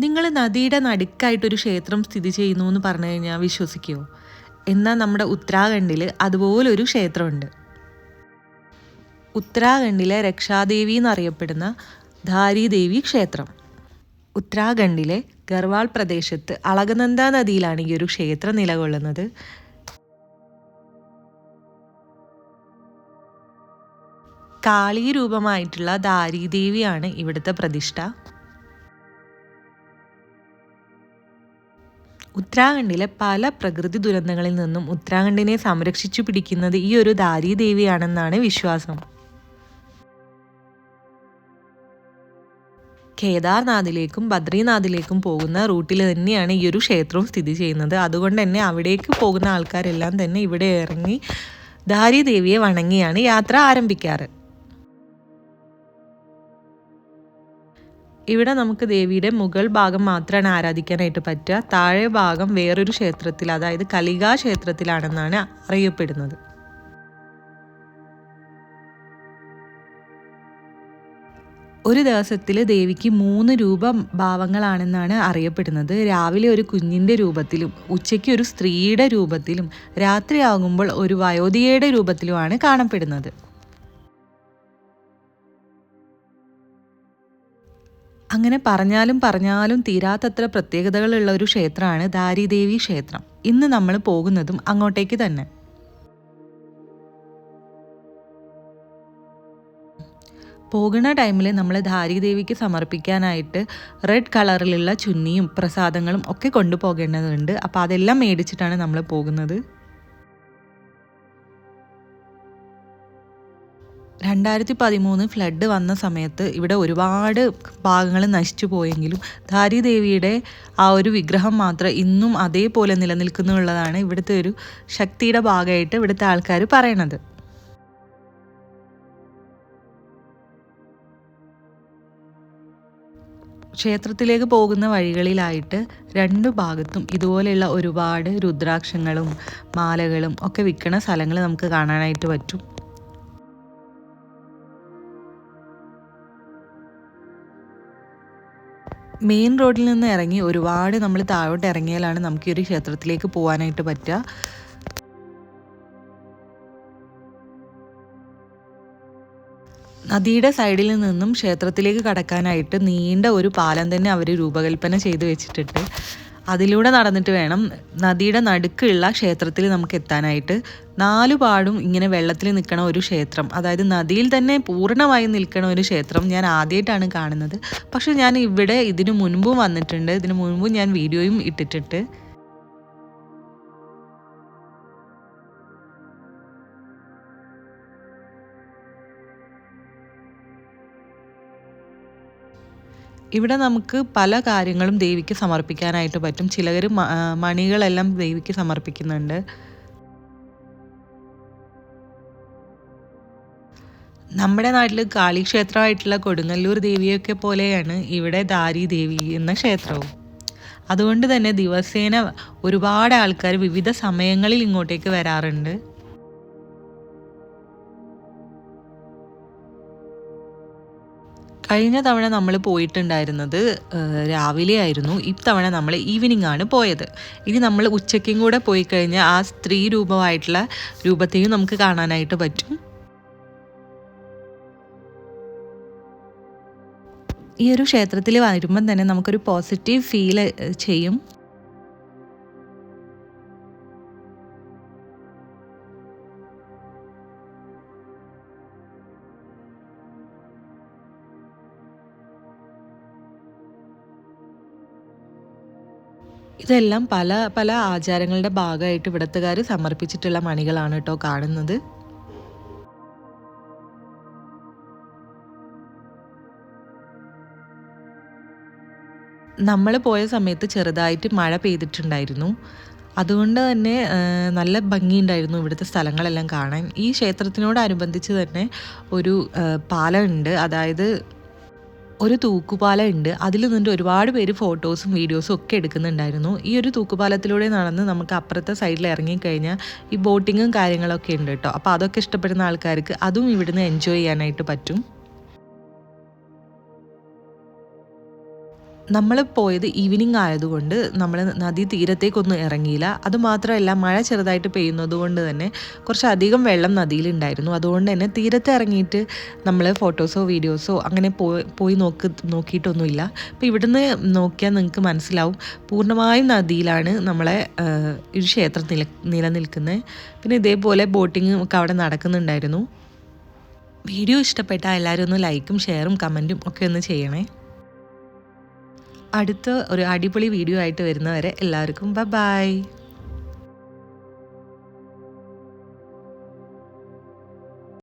നിങ്ങൾ നദിയുടെ നടുക്കായിട്ടൊരു ക്ഷേത്രം സ്ഥിതി ചെയ്യുന്നു എന്ന് പറഞ്ഞു കഴിഞ്ഞാൽ വിശ്വസിക്കുമോ? എന്നാൽ നമ്മുടെ ഉത്തരാഖണ്ഡിൽ അതുപോലൊരു ക്ഷേത്രമുണ്ട്. ഉത്തരാഖണ്ഡിലെ രക്ഷാദേവി എന്നറിയപ്പെടുന്ന ധാരീദേവി ക്ഷേത്രം. ഉത്തരാഖണ്ഡിലെ ഗർവാൾ പ്രദേശത്ത് അളകനന്ദ നദിയിലാണ് ഈ ഒരു ക്ഷേത്രം നിലകൊള്ളുന്നത്. കാളി രൂപമായിട്ടുള്ള ധാരീദേവിയാണ് ഇവിടുത്തെ പ്രതിഷ്ഠ. ഉത്തരാഖണ്ഡിലെ പല പ്രകൃതി ദുരന്തങ്ങളിൽ നിന്നും ഉത്തരാഖണ്ഡിനെ സംരക്ഷിച്ചു പിടിക്കുന്നത് ഈ ഒരു ധാരീദേവിയാണെന്നാണ് വിശ്വാസം. കേദാർനാഥിലേക്കും ബദ്രീനാഥിലേക്കും പോകുന്ന റൂട്ടിൽ തന്നെയാണ് ഈ ഒരു ക്ഷേത്രവും സ്ഥിതി ചെയ്യുന്നത്. അതുകൊണ്ട് തന്നെ അവിടേക്ക് പോകുന്ന ആൾക്കാരെല്ലാം തന്നെ ഇവിടെ ഇറങ്ങി ധാരീദേവിയെ വണങ്ങിയാണ് യാത്ര ആരംഭിക്കാറ്. ഇവിടെ നമുക്ക് ദേവിയുടെ മുകൾ ഭാഗം മാത്രമാണ് ആരാധിക്കാനായിട്ട് പറ്റുക. താഴെ ഭാഗം വേറൊരു ക്ഷേത്രത്തിൽ, അതായത് കലിക ക്ഷേത്രത്തിലാണെന്നാണ് അറിയപ്പെടുന്നത്. ഒരു ദിവസത്തിൽ ദേവിക്ക് 3 രൂപഭാവങ്ങളാണെന്നാണ് അറിയപ്പെടുന്നത്. രാവിലെ ഒരു കുഞ്ഞിൻ്റെ രൂപത്തിലും ഉച്ചയ്ക്ക് ഒരു സ്ത്രീയുടെ രൂപത്തിലും രാത്രിയാകുമ്പോൾ ഒരു വയോധികയുടെ രൂപത്തിലുമാണ് കാണപ്പെടുന്നത്. അങ്ങനെ പറഞ്ഞാലും തീരാത്തത്ര പ്രത്യേകതകളുള്ള ഒരു ക്ഷേത്രമാണ് ധാരീദേവി ക്ഷേത്രം. ഇന്ന് നമ്മൾ പോകുന്നതും അങ്ങോട്ടേക്ക് തന്നെ. പോകുന്ന ടൈമിൽ നമ്മൾ ധാരീദേവിക്ക് സമർപ്പിക്കാനായിട്ട് റെഡ് കളറിലുള്ള ചുന്നിയും പ്രസാദങ്ങളും ഒക്കെ കൊണ്ടുപോകേണ്ടതുണ്ട്. അപ്പോൾ അതെല്ലാം മേടിച്ചിട്ടാണ് നമ്മൾ പോകുന്നത്. 2013 ഫ്ലഡ് വന്ന സമയത്ത് ഇവിടെ ഒരുപാട് ഭാഗങ്ങൾ നശിച്ചു പോയെങ്കിലും ധാരീദേവിയുടെ ആ ഒരു വിഗ്രഹം മാത്രം ഇന്നും അതേപോലെ നിലനിൽക്കുന്നുള്ളതാണ് ഇവിടുത്തെ ഒരു ശക്തിയുടെ ഭാഗമായിട്ട് ഇവിടുത്തെ ആൾക്കാർ പറയണത്. ക്ഷേത്രത്തിലേക്ക് പോകുന്ന വഴികളിലായിട്ട് 2 ഭാഗത്തും ഇതുപോലെയുള്ള ഒരുപാട് രുദ്രാക്ഷങ്ങളും മാലകളും ഒക്കെ വിൽക്കുന്ന സ്ഥലങ്ങൾ നമുക്ക് കാണാനായിട്ട് പറ്റും. മെയിൻ റോഡിൽ നിന്ന് ഇറങ്ങി ഒരുപാട് നമ്മൾ താഴോട്ട് ഇറങ്ങിയാലാണ് നമുക്ക് ഈ ഒരു ക്ഷേത്രത്തിലേക്ക് പോകാനായിട്ട് പറ്റുക. നദിയുടെ സൈഡിൽ നിന്നും ക്ഷേത്രത്തിലേക്ക് കടക്കാനായിട്ട് നീണ്ട ഒരു പാലം തന്നെ അവർ രൂപകൽപ്പന ചെയ്ത് വെച്ചിട്ടുണ്ട്. അതിലൂടെ നടന്നിട്ട് വേണം നദിയുടെ നടുക്കുള്ള ക്ഷേത്രത്തിൽ നമുക്ക് എത്താനായിട്ട്. 4 പാടും ഇങ്ങനെ വെള്ളത്തിൽ നിൽക്കണ ഒരു ക്ഷേത്രം, അതായത് നദിയിൽ തന്നെ പൂർണ്ണമായും നിൽക്കണ ഒരു ക്ഷേത്രം ഞാൻ ആദ്യമായിട്ടാണ് കാണുന്നത്. പക്ഷെ ഞാൻ ഇവിടെ ഇതിനു മുൻപും വന്നിട്ടുണ്ട്. ഇതിനു മുൻപും ഞാൻ വീഡിയോയും ഇട്ടിട്ടുണ്ട്. ഇവിടെ നമുക്ക് പല കാര്യങ്ങളും ദേവിക്ക് സമർപ്പിക്കാനായിട്ട് പറ്റും. ചിലർ മണികളെല്ലാം ദേവിക്ക് സമർപ്പിക്കുന്നുണ്ട്. നമ്മുടെ നാട്ടിൽ കാളിക്ഷേത്രമായിട്ടുള്ള കൊടുങ്ങല്ലൂർ ദേവിയൊക്കെ പോലെയാണ് ഇവിടെ ധാരീദേവി എന്ന ക്ഷേത്രവും. അതുകൊണ്ട് തന്നെ ദിവസേന ഒരുപാട് ആൾക്കാർ വിവിധ സമയങ്ങളിൽ ഇങ്ങോട്ടേക്ക് വരാറുണ്ട്. കഴിഞ്ഞ തവണ നമ്മൾ പോയിട്ടുണ്ടായിരുന്നത് രാവിലെ ആയിരുന്നു. ഇത്തവണ നമ്മൾ ഈവനിങ് ആണ് പോയത്. ഇനി നമ്മൾ ഉച്ചയ്ക്കും കൂടെ പോയി കഴിഞ്ഞാൽ ആ സ്ത്രീ രൂപമായിട്ടുള്ള രൂപത്തെയും നമുക്ക് കാണാനായിട്ട് പറ്റും. ഈ ഒരു ക്ഷേത്രത്തിൽ വരുമ്പം തന്നെ നമുക്കൊരു പോസിറ്റീവ് ഫീൽ ചെയ്യും. ഇതെല്ലാം പല പല ആചാരങ്ങളുടെ ഭാഗമായിട്ട് ഇവിടത്തുകാർ സമർപ്പിച്ചിട്ടുള്ള മണികളാണ് കേട്ടോ കാണുന്നത്. നമ്മൾ പോയ സമയത്ത് ചെറുതായിട്ട് മഴ പെയ്തിട്ടുണ്ടായിരുന്നു. അതുകൊണ്ട് തന്നെ നല്ല ഭംഗിയുണ്ടായിരുന്നു ഇവിടുത്തെ സ്ഥലങ്ങളെല്ലാം കാണാൻ. ഈ ക്ഷേത്രത്തിനോടനുബന്ധിച്ച് തന്നെ ഒരു പാലമുണ്ട്, അതായത് ഒരു തൂക്കുപാലം ഉണ്ട്. അതിൽ നിന്നിട്ട് ഒരുപാട് പേര് ഫോട്ടോസും വീഡിയോസും ഒക്കെ എടുക്കുന്നുണ്ടായിരുന്നു. ഈ ഒരു തൂക്കുപാലത്തിലൂടെ നടന്ന് നമുക്ക് അപ്പുറത്തെ സൈഡിൽ ഇറങ്ങിക്കഴിഞ്ഞാൽ ഈ ബോട്ടിങ്ങും കാര്യങ്ങളൊക്കെ ഉണ്ട് കേട്ടോ. അപ്പോൾ അതൊക്കെ ഇഷ്ടപ്പെടുന്ന ആൾക്കാർക്ക് അതും ഇവിടുന്ന് എൻജോയ് ചെയ്യാനായിട്ട് പറ്റും. നമ്മൾ പോയത് ഈവനിങ് ആയതുകൊണ്ട് നമ്മൾ നദീ തീരത്തേക്കൊന്നും ഇറങ്ങിയില്ല. അതുമാത്രമല്ല മഴ ചെറുതായിട്ട് പെയ്യുന്നത് കൊണ്ട് തന്നെ കുറച്ചധികം വെള്ളം നദിയിലുണ്ടായിരുന്നു. അതുകൊണ്ട് തന്നെ തീരത്ത് ഇറങ്ങിയിട്ട് നമ്മൾ ഫോട്ടോസോ വീഡിയോസോ അങ്ങനെ പോയി നോക്കിയിട്ടൊന്നുമില്ല. അപ്പോൾ ഇവിടുന്ന് നോക്കിയാൽ നിങ്ങൾക്ക് മനസ്സിലാവും പൂർണ്ണമായും നദിയിലാണ് നമ്മളെ ഒരു ക്ഷേത്രം നിലനിൽക്കുന്നത്. പിന്നെ ഇതേപോലെ ബോട്ടിങ്ങും ഒക്കെ അവിടെ നടക്കുന്നുണ്ടായിരുന്നു. വീഡിയോ ഇഷ്ടപ്പെട്ടാൽ എല്ലാവരും ഒന്ന് ലൈക്കും ഷെയറും കമൻറ്റും ഒക്കെ ഒന്ന് ചെയ്യണേ. അടുത്ത ഒരു അടിപൊളി വീഡിയോ ആയിട്ട് വരുന്നവരെ എല്ലാവർക്കും ബൈ.